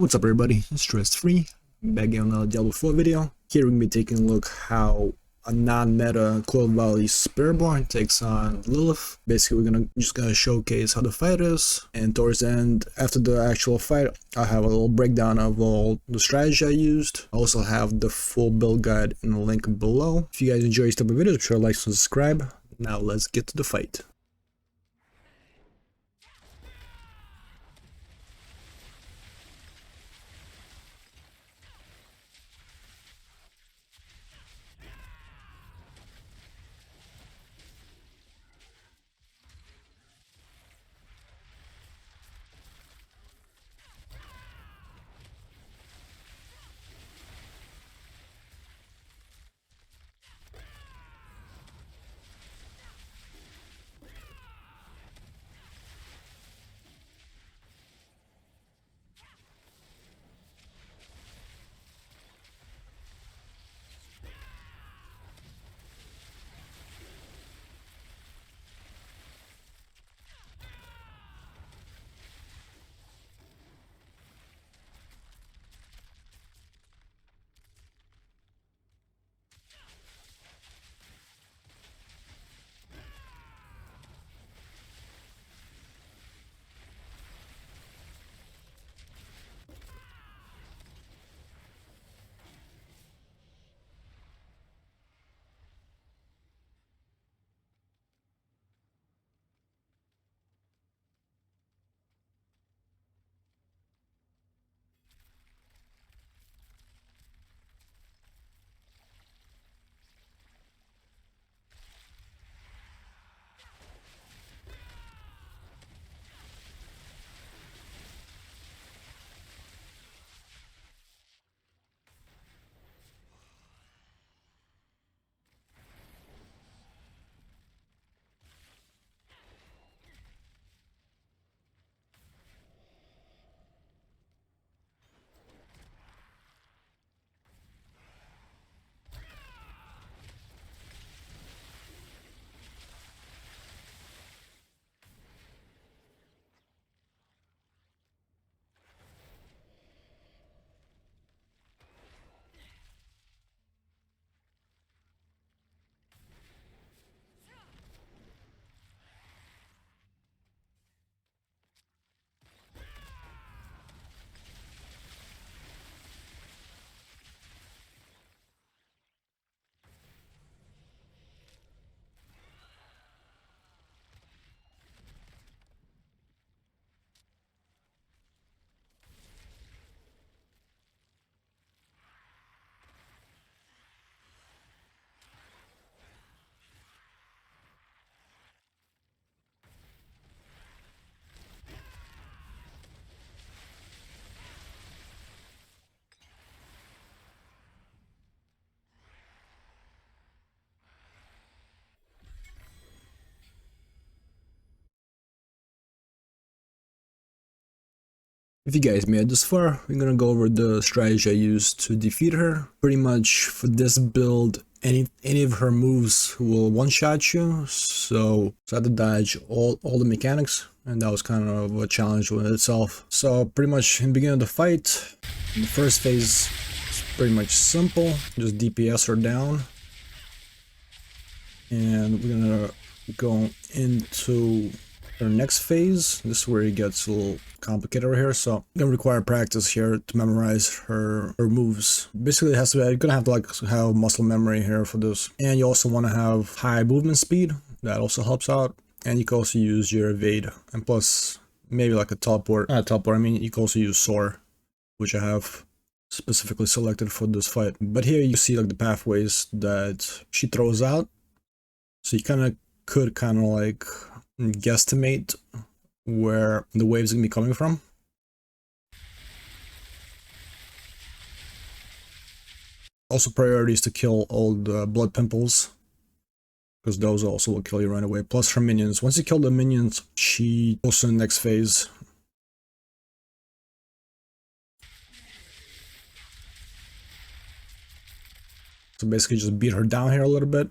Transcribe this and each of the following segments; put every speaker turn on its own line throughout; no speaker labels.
What's up everybody, it's stressfree, back on another Diablo 4 video. Here we're going to be taking a look how a non-meta Quill Volley Spiritborn takes on Lilith. Basically we're just gonna showcase how the fight is, and towards the end, after the actual fight, I'll have a little breakdown of all the strategy I used. I also have the full build guide in the link below. If you guys enjoy this type of videos, be sure to like and subscribe. Now let's get to the fight. If you guys made it this far, we're gonna go over the strategy I used to defeat her. Pretty much for this build, any of her moves will one-shot you, so I had to dodge all the mechanics, and that was kind of a challenge within itself. So pretty much in the beginning of the fight, in the first phase, it's pretty much simple, just DPS her down. And we're gonna go into our next phase. This is where it gets a little complicated over here, so I'm gonna require practice here to memorize her moves. Basically, it has to be, you're gonna have to have muscle memory here for this, and you also want to have high movement speed. That also helps out, and you can also use your evade, and plus maybe like a teleport. Not a teleport. I mean, you can also use soar, which I have specifically selected for this fight. But here you see like the pathways that she throws out, so you could like guesstimate where the waves are gonna be coming from. Also, priority is to kill all the blood pimples, because those also will kill you right away. Plus her minions. Once you kill the minions, she goes to the next phase. So basically just beat her down here a little bit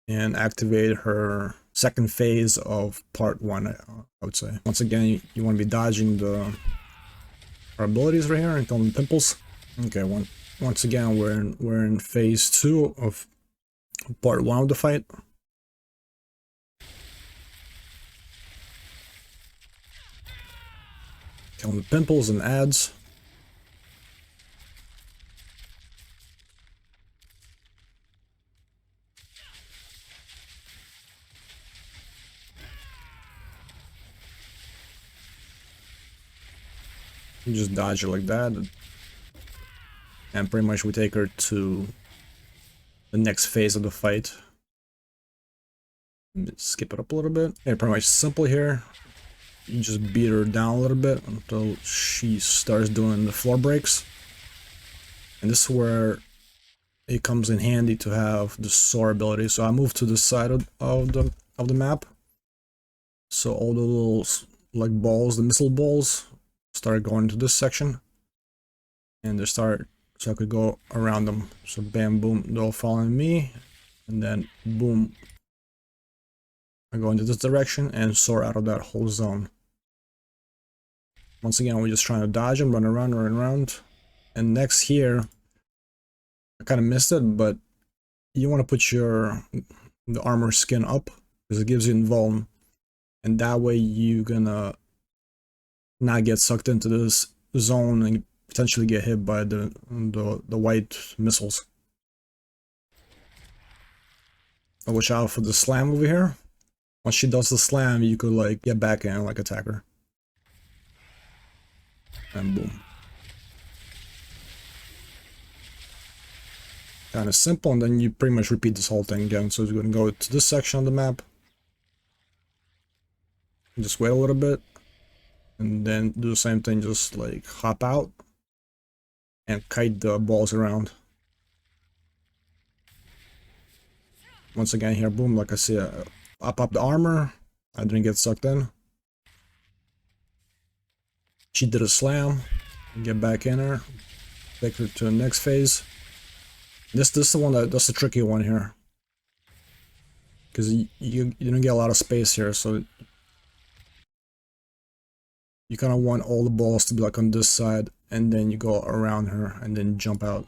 and activate her second phase of part 1, I would say. Once again, you want to be dodging our abilities right here and call them pimples. Okay, once again we're in phase 2 of part 1 of the fight. Kill the pimples and ads. You just dodge it like that. And pretty much we take her to the next phase of the fight. Skip it up a little bit. Yeah, pretty much simple here. You just beat her down a little bit until she starts doing the floor breaks. And this is where it comes in handy to have the soar ability. So I moved to the side of the map. So all the little like balls, the missile balls, start going to this section. And they start, so I could go around them. So bam, boom, they're all following me. And then boom, I go into this direction and soar out of that whole zone. Once again, we're just trying to dodge them, run around. And next here, I kind of missed it, but you want to put the armor skin up because it gives you invuln, and that way you're gonna not get sucked into this zone and potentially get hit by the white missiles. But watch out for the slam over here. Once she does the slam, you could like get back in, like attack her. And boom. Kind of simple, and then you pretty much repeat this whole thing again. So you're going to go to this section of the map. Just wait a little bit. And then do the same thing, just like hop out. And kite the balls around. Once again here, boom, like I said, up the armor. I didn't get sucked in. She did a slam. Get back in her. Take her to the next phase. This is the one that's the tricky one here. Because you don't get a lot of space here, so you kind of want all the balls to be like on this side, and then you go around her and then jump out.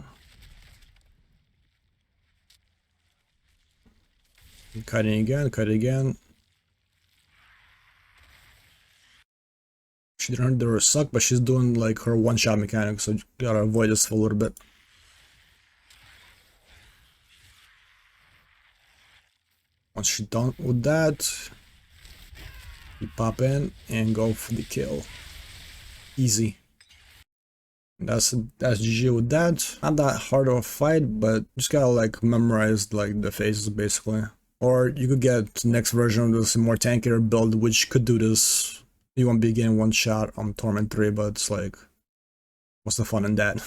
Cut it again. She didn't do her suck, but she's doing like her one-shot mechanic, so you gotta avoid this for a little bit. Once she's done with that, you pop in and go for the kill. Easy. That's GG with that. Not that hard of a fight, but just gotta like memorize like the phases basically. Or you could get the next version of this more tankier build, which could do this. You won't be getting one shot on Torment 3, but it's like, what's the fun in that?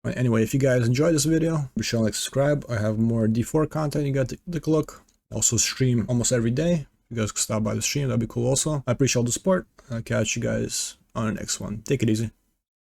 Anyway, if you guys enjoyed this video, be sure to like, subscribe. I have more D4 content. You got to take a look. I also stream almost every day. You guys can stop by the stream. That'd be cool also. I appreciate all the support. I'll catch you guys on the next one. Take it easy.